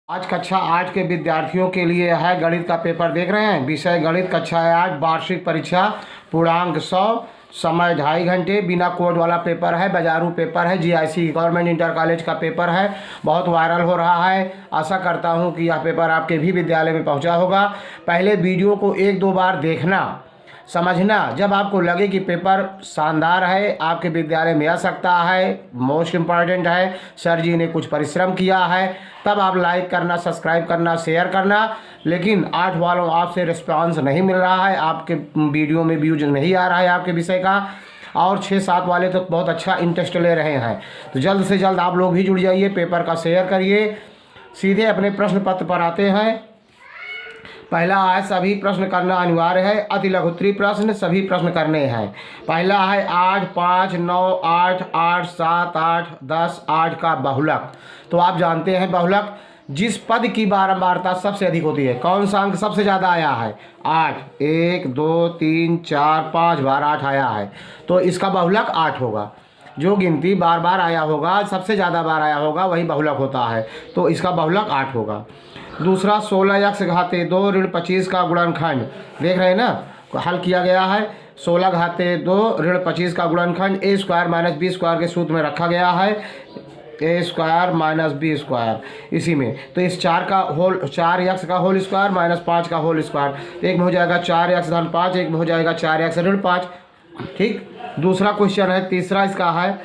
आज कक्षा 8 के विद्यार्थियों के लिए है गणित का पेपर। देख रहे हैं, विषय गणित, कक्षा 8, वार्षिक परीक्षा, पूर्णांक 100, समय 2.5 घंटे, बिना कोड वाला पेपर है, बाजारू पेपर है, जीआईसी गवर्नमेंट इंटर कॉलेज का पेपर है। बहुत वायरल हो रहा है। आशा करता हूं कि यह पेपर आपके भी विद्यालय में पहुंचा होगा। पहले वीडियो को 1-2 बार देखना, समझना। जब आपको लगे कि पेपर शानदार है, आपके विद्यालय में आ सकता है, मोस्ट इम्पॉर्टेंट है, सर जी ने कुछ परिश्रम किया है, तब आप लाइक करना, सब्सक्राइब करना, शेयर करना। लेकिन 8 वालों आपसे रिस्पांस नहीं मिल रहा है, आपके वीडियो में व्यूज नहीं आ रहा है आपके विषय का, और 6-7 वाले तो बहुत अच्छा इंटरेस्ट ले रहे हैं। तो जल्द से जल्द आप लोग भी जुड़ जाइए, पेपर का शेयर करिए। सीधे अपने प्रश्न पत्र पर आते हैं। पहला है, सभी प्रश्न करना अनिवार्य है। अति लघुत्तरीय प्रश्न सभी प्रश्न करने हैं। पहला है 8, 5, 9, 8, 8, 7, 8, 10, 8 का बहुलक। तो आप जानते हैं बहुलक जिस पद की बारंबारता सबसे अधिक होती है, कौन सा अंक सबसे ज़्यादा आया है? 8। 1, 2, 3, 4, 5 बार 8 आया है, तो इसका बहुलक 8 होगा। जो गिनती बार बार आया होगा, सबसे ज़्यादा बार आया होगा, वही बहुलक होता है, तो इसका बहुलक 8 होगा। दूसरा 16x घाते 2 ऋण 25 का गुणनखंड। देख रहे हैं ना, हल किया गया है। 16 घाते 2 ऋण 25 का गुणनखंड a² - b² के सूत्र में रखा गया है। a² - b², इसी में तो इस 4x का होल स्क्वायर माइनस 5 का होल स्क्वायर, एक में हो जाएगा 4x धन 5, एक में हो जाएगा 4x ऋण 5। ठीक। दूसरा क्वेश्चन है, तीसरा इसका है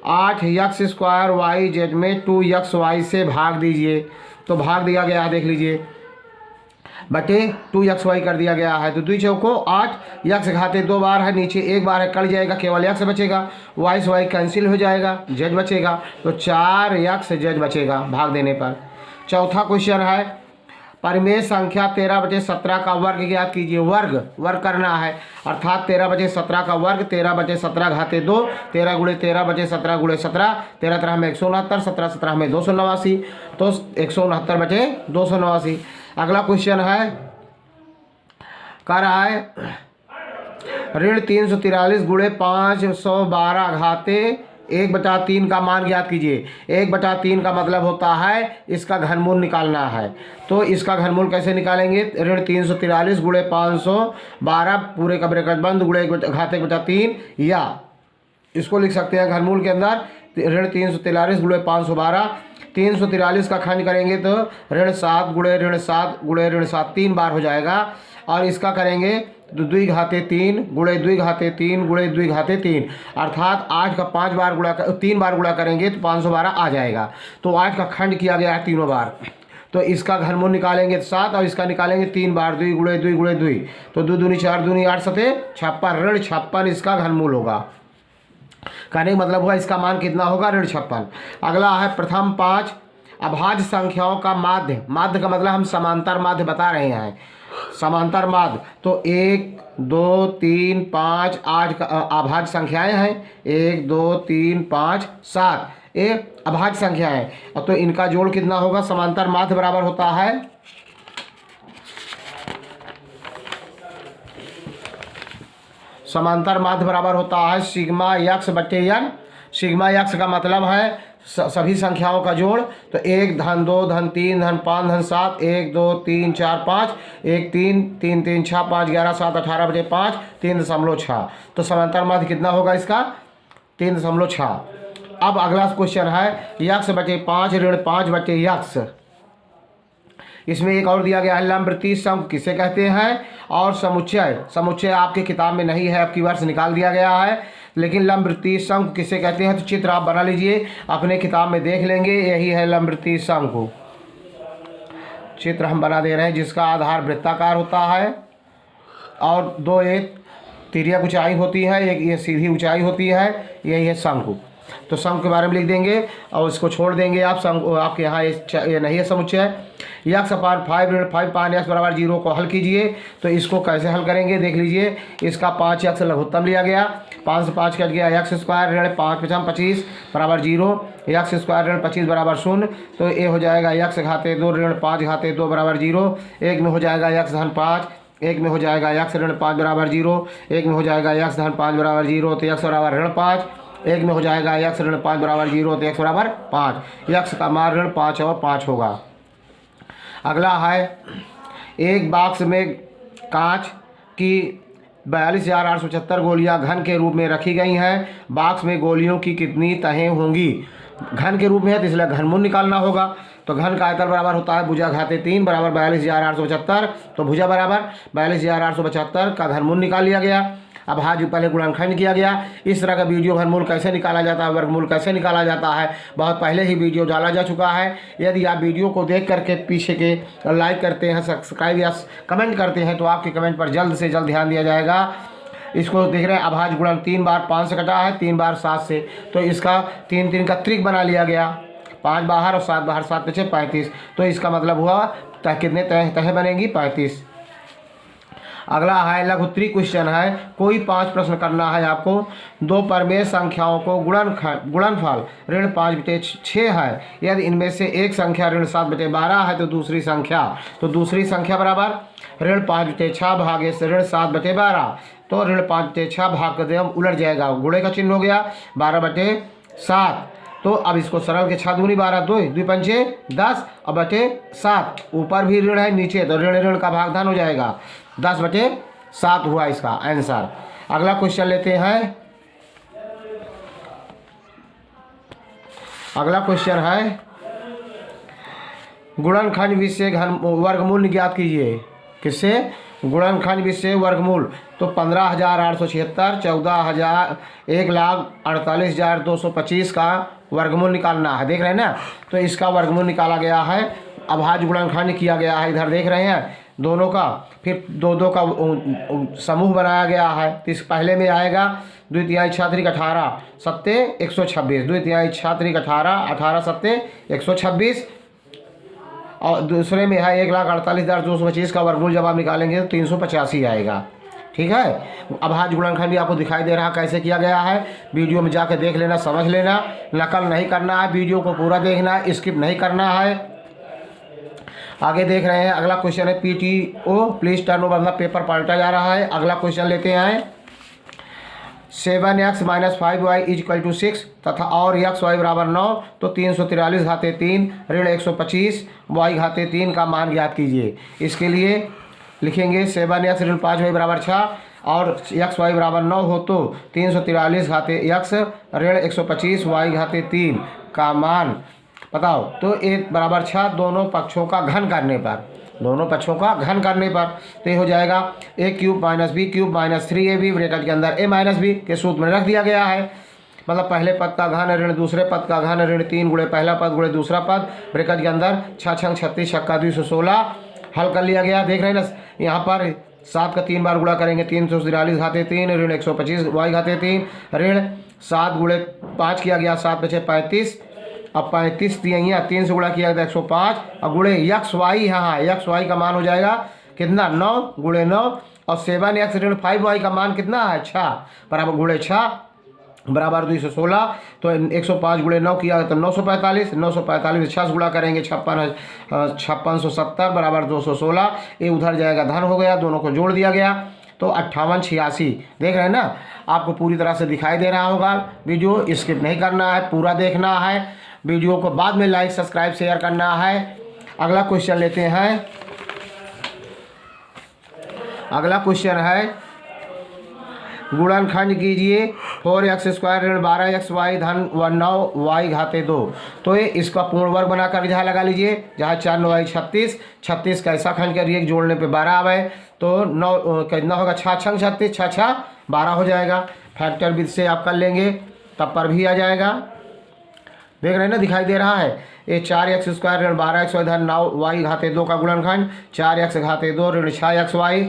8x² yz में 2xy से भाग दीजिए। तो भाग दिया गया है, देख लीजिए, बटे 2xy कर दिया गया है। तो 2 चौको 8, x घाते 2 बार है, नीचे 1 बार है, कट जाएगा, केवल x बचेगा, y से y कैंसिल हो जाएगा, z बचेगा, तो 4x z बचेगा भाग देने पर। चौथा क्वेश्चन है, परिमेय संख्या 13/17 का वर्ग ज्ञात कीजिए। वर्ग करना है, अर्थात 13/17 का वर्ग 13/17 घाते 2, 13 × 13/17 × 17, 13 में 169, 17 में 289, तो 169/289। अगला क्वेश्चन है, कह रहा है ऋण 343 × 512 घाते 1/3 का मान ज्ञात कीजिए। 1/3 का मतलब होता है इसका घनमूल निकालना है। तो इसका घनमूल कैसे निकालेंगे? ऋण 343 × 512 पूरे का ब्रैकेट बंद गुणे 1/3, या इसको लिख सकते हैं घनमूल के अंदर ऋण 343 × 512। 343 का खंड करेंगे तो ऋण 7 × ऋण 7 × ऋण 7 3 बार हो जाएगा, और इसका करेंगे 2 घाते 3 × 2 घाते 3 × 2 घाते 3, अर्थात 8 का 5 बार गुणा 3 बार गुणा करेंगे तो 512 आ जाएगा। तो 8 का खंड किया गया है तीनों बार, तो इसका घनमूल निकालेंगे 7, और इसका निकालेंगे 3 बार, 2 × 2 × 2, तो 2 दूनी 4 दूनी 8 सते 56, ऋण 56 इसका घनमूल होगा। कहने का मतलब हुआ इसका मान कितना होगा? ऋण 56। अगला है प्रथम 5 अभाज्य संख्याओं का माध्य। माध्य का मतलब हम समांतर माध्य बता रहे हैं, समांतर माध्य। तो 1, 2, 3, 5, 8 का अभाज्य संख्याएं हैं, 1, 2, 3, 5, 7 ये अभाज्य संख्याएं। तो इनका जोड़ कितना होगा? समांतर माध्य बराबर होता है समांतर माध्य बराबर होता है सिग्मा x/n। सिग्मा x का मतलब है सभी संख्याओं का जोड़। तो 1 धन 2 धन 3 धन 5 धन 7, 1 2 3 4 5, 1 3 3 3 6 5 11 7 18/5, 3.6। तो समांतर माध्य कितना होगा इसका? 3.6। अब अगला क्वेश्चन है x/5 ऋण 5/x। इसमें एक और दिया गया है, लंबवृत्तीय शंकु किसे कहते हैं? और समुच्चय आपके किताब में नहीं है, आपकी वर्ष निकाल दिया गया है, लेकिन लंबवृत्तीय शंकु किसे कहते हैं? तो चित्र आप बना लीजिए, अपने किताब में देख लेंगे, यही है लंबवृत्तीय शंकु। चित्र हम बना दे रहे हैं, जिसका आधार वृत्ताकार होता है और 2 एक तिर्यक ऊंचाई होती है, एक ये सीधी ऊंचाई होती है, यही है शंकु। तो शंकु के बारे में लिख देंगे और इसको छोड़ देंगे आप। शंकु आपके यहाँ ये नहीं है समुच्चय। x/5 ऋण 5 5x = 0 को हल कीजिए। तो इसको कैसे हल करेंगे देख लीजिए। इसका 5x लघुत्तम लिया गया, 5 से 5 कट गया, x² ऋण 5 × 25 = 0, x² ऋण 25 = 0। तो ये हो जाएगा x घाते 2 ऋण 5 घाते 2 = 0, एक में हो जाएगा x धन 5, एक में हो जाएगा x ऋण 5 = 0, एक में हो जाएगा x धन 5 = 0, तो x = ऋण 5, एक में हो जाएगा x ऋण 5 = 0, तो x = 5। x का मान ऋण 5 और 5 होगा। अगला है एक बॉक्स में कांच की 42,875 गोलियां घन के रूप में रखी गई हैं। बॉक्स में गोलियों की कितनी तहें होंगी? घन के रूप में है तो इसलिए घनमूल निकालना होगा। तो घन का आयतन बराबर होता है भुजा घाते 3 बराबर 42,875। तो भुजा बराबर 42,875 का घनमूल निकाल लिया गया। अब भाज्य पहले गुणनखंड किया गया। इस तरह का वीडियो घनमूल कैसे निकाला जाता है, वर्गमूल कैसे निकाला जाता है, बहुत पहले ही वीडियो डाला जा चुका है। यदि आप वीडियो को देख करके पीछे के लाइक करते हैं, सब्सक्राइब या कमेंट करते हैं तो आपके कमेंट पर जल्द से जल्द ध्यान दिया जाएगा। इसको देख रहे हैं अभाज्य गुणन 3 बार 5 से कटा है, 3 बार 7 से, तो इसका 3 का त्रिक बना लिया गया। 5 बाहर और 7 बाहर, 7 पीछे 35। तो इसका मतलब हुआ कितने तह बनेंगी? 35। अगला है लघुत्तरी क्वेश्चन है। कोई 5 प्रश्न करना है आपको। 2 परमेय संख्याओं को गुणनफल ऋण 5/6 है। यदि इनमें से एक संख्या ऋण 7/12 है तो दूसरी संख्या बराबर ऋण 5/6 भागे से ऋण 7/12। तो ऋण 5/6 भाग कर दे हम उलट जाएगा, गुणे का चिन्ह हो गया 12/7। तो अब इसको सरल के 6 दूनी 12, 2 पंचे 10 और बटे 7। ऊपर भी ऋण है नीचे, तो ऋण ऋण का भागधन हो जाएगा 10/7 हुआ इसका आंसर। अगला क्वेश्चन लेते हैं। अगला क्वेश्चन है गुणनखंड विषय वर्गमूल ज्ञात कीजिए। किससे? गुणनखंड विषय वर्गमूल। तो 15,876 1,48,225 का वर्गमूल निकालना है। देख रहे हैं ना, तो इसका वर्गमूल निकाला गया है। अभाज्य गुणनखंड किया गया है, इधर देख रहे हैं दोनों का। फिर दो का समूह बनाया गया है। तो इस पहले में आएगा 2 तिहाई 6 18 7 126, 2 तिहाई 6 18 18 7 126। और दूसरे में है 1,48,225 का वर्गमूल जब आप निकालेंगे तो 385 आएगा। ठीक है। अभाज्य गुणनखंड भी आपको दिखाई दे रहा है कैसे किया गया है। वीडियो में जाकर देख लेना, समझ लेना, नकल नहीं करना है, वीडियो को पूरा देखना है, स्किप नहीं करना है। आगे देख रहे हैं अगला क्वेश्चन है PTO प्लीज टर्न ओवर, मतलब पेपर पलटा जा रहा है। अगला क्वेश्चन लेते हैं 7x - 5y = 6 तथा और xy बराबर 9। तो 343 घाते 3 ऋण 125 y घाते 3 का मान ज्ञात कीजिए। इसके लिए लिखेंगे 7x ऋण 5y बराबर 6 और xy बराबर 9 हो तो 343 घाते x ऋण 125 y घाते 3 का मान बताओ। तो 1 बराबर 6 दोनों पक्षों का घन करने पर, तो ये हो जाएगा a³ - b³ - 3ab ब्रैकेट के अंदर a - b के सूत्र में रख दिया गया है। मतलब पहले पद का घन ऋण दूसरे पद का घन ऋण 3 गुणे पहला पद गुणे दूसरा पद ब्रैकेट के अंदर 6 छंग 36 छक्का 216 हल कर लिया गया। देख रहे हैं ना, यहाँ पर 7 का 3 बार गुणा करेंगे 343 घाते 3 ऋण 125 y घाते 3 ऋण 7 गुणे 5 किया गया 7 बचे 35। अब 35 दिया 3 से गुणा किया गया 105 और गुणे xy, हाँ xy का मान हो जाएगा कितना 9 गुणे 9 और 7x ऋण 5y का मान कितना है 6 बराबर गुणे 6 बराबर 216। तो 105 गुणे 9 किया तो 945, 945 6 से गुणा करेंगे 5670 बराबर 216। ये उधर जाएगा धन हो गया, दोनों को जोड़ दिया गया तो 5886। देख रहे हैं ना, आपको पूरी तरह से दिखाई दे रहा होगा। वीडियो स्किप नहीं करना है, पूरा देखना है। वीडियो को बाद में लाइक सब्सक्राइब शेयर करना है। अगला क्वेश्चन लेते हैं। अगला क्वेश्चन है गुणनखंड कीजिए 4x² ऋण 12xy धन 9y घाते 2। तो ये इसका पूर्ण वर्ग बनाकर जहाँ लगा लीजिए, जहाँ 4 9 36, 36 का ऐसा खंड करिए जोड़ने पे 12 आवे तो 9 कितना होगा 6 छंग 36 6 6 12 हो जाएगा। फैक्टर विधि से आप कर लेंगे तब पर भी आ जाएगा। देख रहे हैं ना, दिखाई दे रहा है। ये 4x² ऋण 12xy धन 9y घाते 2 का गुणनखंड 4x घाते 2 ऋण 6xy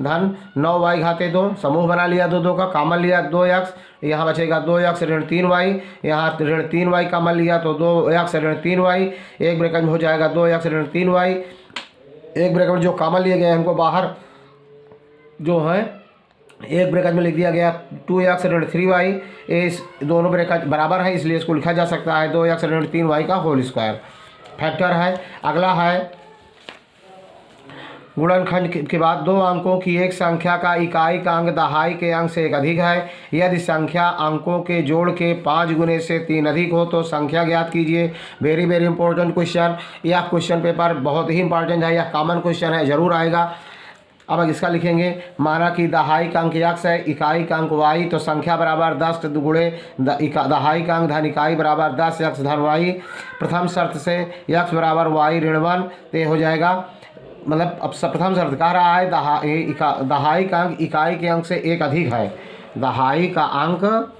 धन 9y घाते 2 समूह बना लिया 2 का कॉमन लिया 2x, यहाँ बचेगा 2x ऋण 3y, यहाँ ऋण 3y कॉमन लिया तो 2x ऋण 3y, एक ब्रैकेट में हो जाएगा 2x ऋण 3y। एक ब्रैकेट में जो कॉमन लिए गए हमको बाहर जो है एक ब्रैकेट में लिख दिया गया 2x ऋण 3y। इस दोनों ब्रैकेट बराबर है इसलिए इसको लिखा जा सकता है 2x ऋण 3y का होल स्क्वायर। फैक्टर है। अगला है गुणनखंड के बाद दो अंकों की एक संख्या का इकाई का अंक दहाई के अंक से एक अधिक है। यदि संख्या अंकों के जोड़ के 5 गुने से 3 अधिक हो तो संख्या ज्ञात कीजिए। Very very important question. यह क्वेश्चन पेपर बहुत ही इंपॉर्टेंट है, यह कॉमन क्वेश्चन है, जरूर आएगा। अब इसका लिखेंगे, माना कि दहाई का अंक x है, इकाई का अंक y, तो संख्या बराबर 10 गुणे दहाई का अंक धन इकाई बराबर 10 x धन y। प्रथम शर्त से x बराबर y ऋण 1 तो हो जाएगा, मतलब अब प्रथम शर्त कह रहा है दहाई का अंक इकाई के अंक से एक अधिक है। दहाई का अंक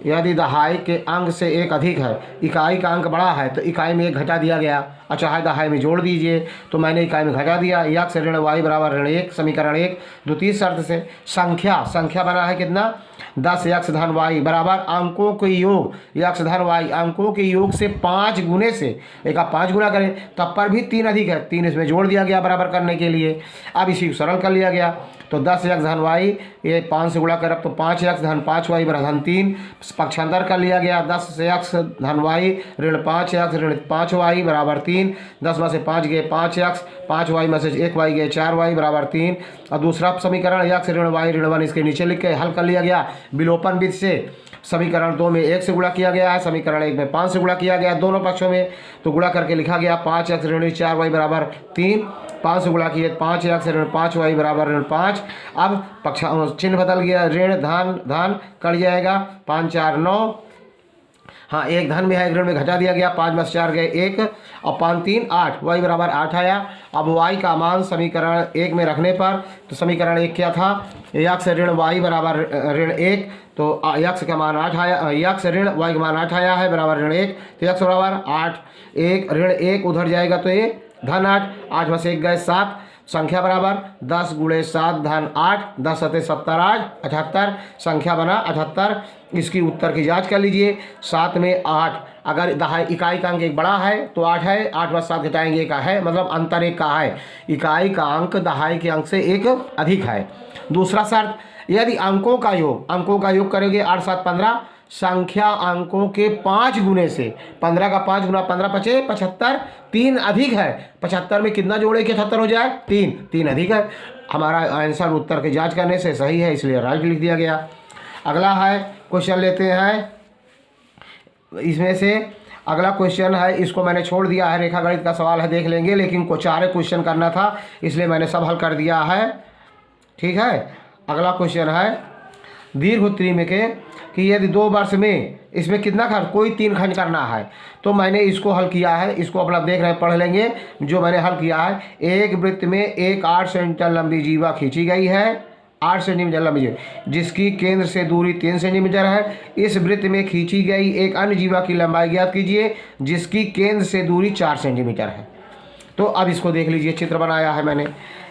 यदि दहाई के अंक से एक अधिक है, इकाई का अंक बड़ा है तो इकाई में एक घटा दिया गया, और चाहे दहाई में जोड़ दीजिए, तो मैंने इकाई में घटा दिया। x ऋण y बराबर ऋण 1, समीकरण 1। द्वितीय शर्त से संख्या बना है कितना, 10 x धन y बराबर अंकों के योग, x धन y अंकों के योग से 5 गुने से, एक आप 5 गुना करें तब पर भी 3 अधिक है, 3 इसमें जोड़ दिया गया बराबर करने के लिए। अब इसी को सरल कर लिया गया, तो 10 x धन y, ये 5 से गुणा कर तो 5 x धन 5 y बराबर धन 3, पक्षांतर कर लिया गया। 10 से x धन y ऋण 5 x ऋण 5 y बराबर 3, 10 में से 5 गए 5 x, 5 y में से 1 y गए 4 y बराबर 3। और दूसरा समीकरण x ऋण y ऋण 1 इसके नीचे लिख के हल कर लिया गया विलोपन विधि से। समीकरण 2 में 1 से गुणा किया गया है, समीकरण 1 में 5 से गुणा किया गया दोनों पक्षों में, तो गुणा करके लिखा गया 5 x ऋण 4 y बराबर 3, 5 से गुणा किए 5 x ऋण 5 y बराबर ऋण 5। अब पक्ष चिन्ह बदल गया, ऋण धन कट जाएगा, 5 4 9, हाँ एक धन में है, एक ऋण में घटा दिया गया, 5 में से 4 गए 1 और 5 3 8, y बराबर 8 आया। अब y का मान समीकरण 1 में रखने पर, तो समीकरण 1 क्या था, x ऋण y बराबर ऋण 1, तो x का मान 8 आया, x ऋण y का मान 8 आया है बराबर ऋण 1, तो x बराबर 8, 1 ऋण 1 उधर जाएगा तो ये धन 8, 8 में से 1 गए 7, संख्या बराबर 10 गुणे 7 धन 8, 10 सते 70 8 78, संख्या बना 78। इसकी उत्तर की जांच कर लीजिए। 7 में 8, अगर दहाई इकाई का अंक एक बड़ा है तो 8 है, 8 में 7 घटाएंगे 1 है, मतलब अंतर 1 का है। इकाई का अंक दहाई के अंक से 1 अधिक है। दूसरा शर्त, यदि अंकों का योग करेंगे 8 7 15, संख्या अंकों के 5 गुने से, 15 का 5 गुना 15 पचे 75, 3 अधिक है। 75 में कितना जोड़े कि 78 हो जाए, 3 अधिक है। हमारा आंसर उत्तर की जांच करने से सही है, इसलिए राइट लिख दिया गया। अगला है क्वेश्चन लेते हैं, इसमें से अगला क्वेश्चन है, इसको मैंने छोड़ दिया है, रेखा गणित का सवाल है देख लेंगे, लेकिन को 4 क्वेश्चन करना था इसलिए मैंने सब हल कर दिया है, ठीक है। अगला क्वेश्चन है दीर्घ उत्तरी के कि यदि 2 वर्ष में इसमें कितना खंड, कोई 3 खंड करना है, तो मैंने इसको हल किया है, इसको अपना देख रहे हैं पढ़ लेंगे जो मैंने हल किया है। एक वृत्त में एक 8 सेंटीमीटर लंबी जीवा खींची गई है, 8 सेंटीमीटर लंबी, जिसकी केंद्र से दूरी 3 सेंटीमीटर है। इस वृत्त में खींची गई एक अन्य जीवा की लंबाई ज्ञात कीजिए जिसकी केंद्र से दूरी 4 सेंटीमीटर है। तो अब इसको देख लीजिए, चित्र बनाया है मैंने।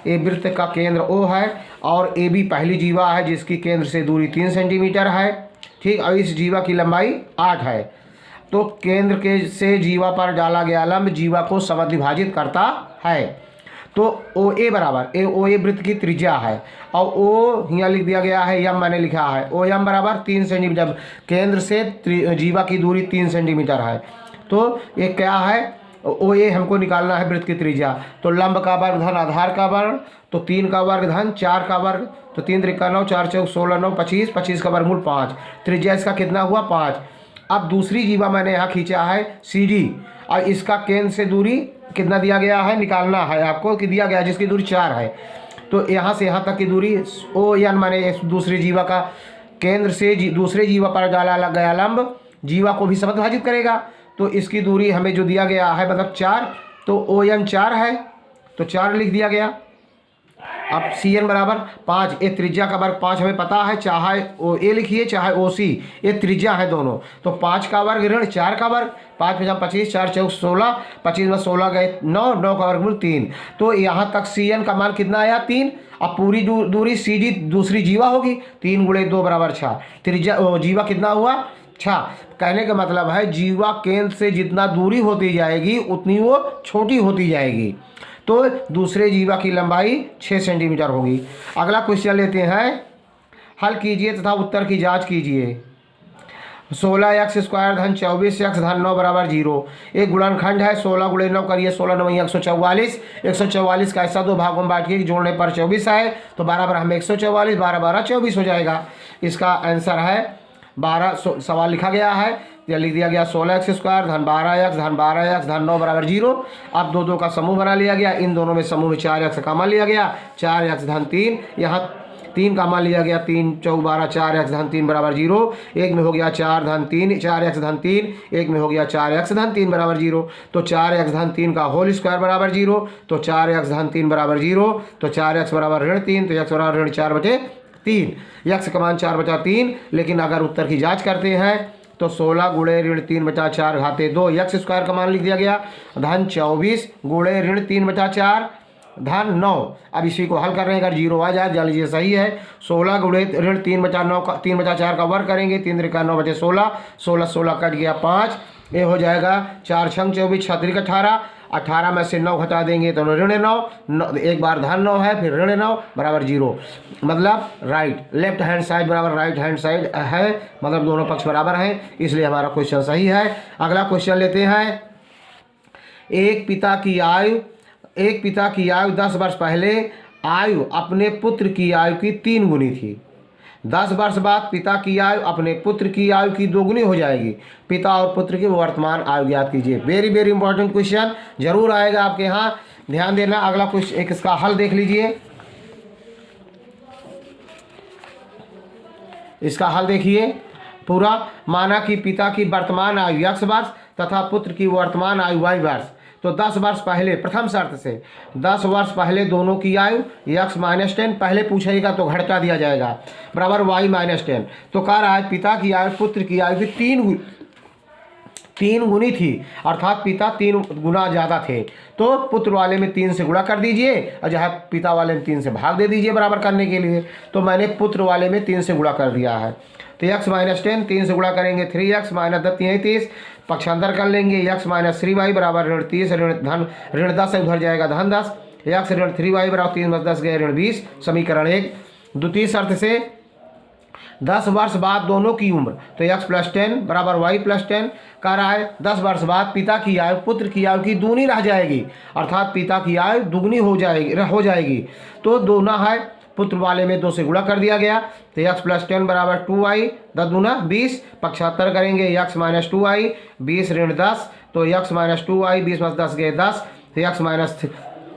ए वृत्त का केंद्र O है और ए बी पहली जीवा है जिसकी केंद्र से दूरी 3 सेंटीमीटर है, ठीक। और इस जीवा की लंबाई 8 है। तो केंद्र के से जीवा पर डाला गया लंब जीवा को समद्विभाजित करता है। तो OA बराबर OA वृत्त की त्रिज्या है, और O यहाँ लिख दिया गया है, यम मैंने लिखा है, OM बराबर 3 सेंटीमीटर, केंद्र से जीवा की दूरी 3 सेंटीमीटर है। तो ये क्या है, OA हमको निकालना है वृत्त की त्रिज्या। तो लंब का वर्ग धन आधार का वर्ग, तो 3 का वर्ग धन 4 का वर्ग, तो 3 त्रिका 9, 4 चौक 16 9 25, 25 का वर्गमूल 5, त्रिज्या इसका कितना हुआ 5। अब दूसरी जीवा मैंने यहाँ खींचा है CD, और इसका केंद्र से दूरी कितना दिया गया है, निकालना है आपको कि दिया गया है, जिसकी दूरी 4 है। तो यहाँ से यहाँ तक की दूरी ON माने दूसरी जीवा का केंद्र से दूसरे जीवा पर डाला गया लंब जीवा को भी समद्विभाजित करेगा। तो इसकी दूरी हमें जो दिया गया है मतलब 4, तो ON 4 है, तो 4 लिख दिया गया। अब CN बराबर 5, ये त्रिज्या का वर्ग 5 हमें पता है, चाहे OA लिखिए चाहे OC, ये त्रिज्या है दोनों। तो 5 का वर्ग ऋण 4 का वर्ग, 5 में 25, 4 चौक 16, 25 में 16 गए 9, 9 का वर्गमूल 3। तो यहाँ तक CN का मान कितना आया 3। अब पूरी दूरी CD दूसरी जीवा होगी, 3 गुणे 2 बराबर 6, त्रिज्या जीवा कितना हुआ 6। कहने का मतलब है जीवा केंद्र से जितना दूरी होती जाएगी उतनी वो छोटी होती जाएगी। तो दूसरे जीवा की लंबाई 6 सेंटीमीटर होगी। अगला क्वेश्चन लेते हैं, हल कीजिए तथा उत्तर की जांच कीजिए। 16x² धन 24x धन 9 बराबर 0। एक गुणनखंड है, 16 गुणे 9 करिए, 16 9 144। 144 का ऐसा दो भागों में बांटिए, जोड़ने पर 24 आए तो 12 बराबर हमें 144, 12 12 24 हो जाएगा। इसका आंसर है 12। सवाल लिखा गया है या लिख दिया गया 16x² धन 12x धन 12x धन 9 बराबर 0। अब दो दो का समूह बना लिया गया, इन दोनों में समूह में 4x का मान लिया गया, 4x धन 3, यहाँ 3 का मान लिया गया, 3 4 12, 4x धन 3 बराबर 0। एक में हो गया 4 धन 3, 4x धन 3, एक में हो गया 4x धन 3 बराबर 0। तो 4x धन 3 का होल स्क्वायर बराबर 0, तो 4x धन 3 बराबर 0, तो 4x बराबर ऋण 3, तो x बराबर ऋण 4/3। x का मान 4/3, लेकिन अगर उत्तर की जांच करते हैं तो 16 गुणे ऋण 3/4 घाते 2, x² का मान लिख दिया गया, धन 24 गुणे ऋण 3/4 धन 9। अब इसी को हल कर रहे हैं, अगर 0 आ जाए जान लीजिए सही है। 16 गुणे ऋण 3/9 का 3/4 का वर्ग करेंगे, 3 3 9/16, 16 16 कट गया 5, ये हो जाएगा 4 6 24, 6 3 18, 18 में से 9 घटा देंगे तो ऋण 9, एक बार धन 9 है, फिर ऋण 9 बराबर 0। मतलब राइट लेफ्ट हैंड साइड बराबर राइट हैंड साइड है, मतलब दोनों पक्ष बराबर हैं, इसलिए हमारा क्वेश्चन सही है। अगला क्वेश्चन लेते हैं। एक पिता की आयु 10 वर्ष पहले आयु अपने पुत्र की आयु की 3 गुनी थी। 10 वर्ष बाद पिता की आयु अपने पुत्र की आयु की 2 गुनी हो जाएगी। पिता और पुत्र की वर्तमान आयु ज्ञात कीजिए। वेरी वेरी इंपॉर्टेंट क्वेश्चन जरूर आएगा आपके यहाँ, ध्यान देना। अगला क्वेश्चन एक इसका हल देख लीजिए। इसका हल देखिए पूरा। माना कि पिता की वर्तमान आयु x वर्ष तथा पुत्र की वर्तमान आयु y वर्ष। तो 10 वर्ष पहले, प्रथम शर्त से 10 वर्ष पहले दोनों की आयु x - 10 पहले पूछेगा तो घटा दिया जाएगा, बराबर y - 10। तो कह रहा है पिता की आयु पुत्र की आयु की 3 गुनी थी, अर्थात पिता 3 गुना ज़्यादा थे। तो पुत्र वाले में 3 से गुणा कर दीजिए और जहाँ पिता वाले में 3 से भाग दे दीजिए बराबर करने के लिए। तो मैंने पुत्र वाले में 3 से गुणा कर दिया है। तो x - 10 3 से गुणा करेंगे 3x - 10 यही 30, पक्षांतर कर लेंगे। x - 3y बराबर ऋण 30, ऋण 10 उधर जाएगा धन 10, x ऋण 3y बराबर 3 + 10 गए ऋण 20। समीकरण 1। द्वितीय शर्त से 10 वर्ष बाद दोनों की उम्र, तो x + 10 बराबर y + 10। कह रहा है 10 वर्ष बाद पिता की आयु पुत्र की आयु की दूनी रह जाएगी, अर्थात पिता की आयु दुगनी हो जाएगी। तो दोना है, पुत्र वाले में 2 से गुणा कर दिया गया। तो x + 10 बराबर 2y, 10 दूना 20, पक्षांतर करेंगे x - 2y 20 ऋण 10, तो x - 2y 20 + 10 गए 10, तो x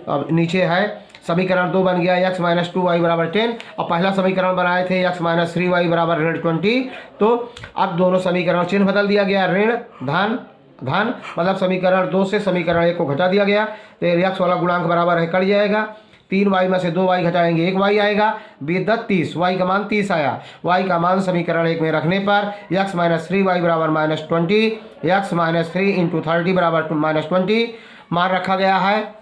अब नीचे है समीकरण 2 बन गया, x - 2y बराबर 10। और पहला समीकरण बनाए थे x - 3y बराबर ऋण 20। तो अब दोनों समीकरण चिन्ह बदल दिया गया, ऋण धन धन, मतलब समीकरण 2 से समीकरण 1 को घटा दिया गया। तो x वाला गुणांक बराबर है, कट जाएगा। 3y में से 2y घटाएंगे 1y आएगा, 20 30, y का मान 30 आया। y का मान समीकरण 1 में रखने पर x - 3y बराबर -20, x - 3 × 30 बराबर -20 मान रखा गया है।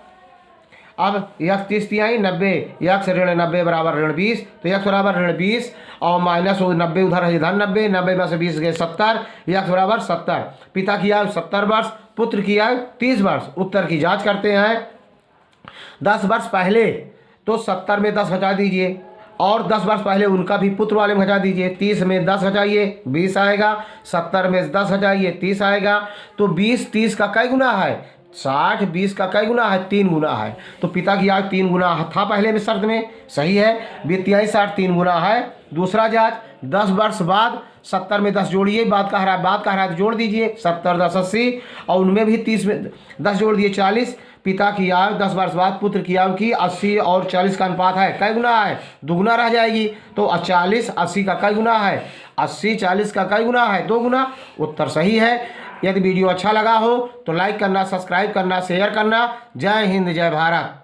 अब x 30 तिहाई 90, x ऋण 90 बराबर ऋण 20, तो x बराबर ऋण 20 और माइनस 90 उधर है धन 90, 90 में से 20 गए 70, x बराबर 70। पिता की आयु 70 वर्ष, पुत्र की आयु 30 वर्ष। उत्तर की जांच करते हैं। 10 वर्ष पहले तो 70 में 10 घटा दीजिए, और 10 वर्ष पहले उनका भी पुत्र वाले में घटा दीजिए। 30 में 10 घटाइए 20 आएगा, 70 में 10 घटाइए 30 आएगा। तो 20 30 का कई गुना है, 60 20 का कई गुना है, 3 गुना है। तो पिता की आयु 3 गुना था पहले में शर्त में, सही है। 60 3 गुना है। दूसरा जांच, 10 वर्ष बाद 70 में 10 जोड़िए, बात कह रहा है तो जोड़ दीजिए, 70 10 80, और उनमें भी 30 में 10 जोड़ दिए 40। पिता की आयु 10 वर्ष बाद पुत्र की आयु की 80 और 40 का अनुपात है, कई गुना है, दुगुना रह जाएगी। तो 40 80 का कई गुना है, 80 40 का कई गुना है, 2 गुना। उत्तर सही है। यदि वीडियो अच्छा लगा हो तो लाइक करना, सब्सक्राइब करना, शेयर करना। जय हिंद जय भारत।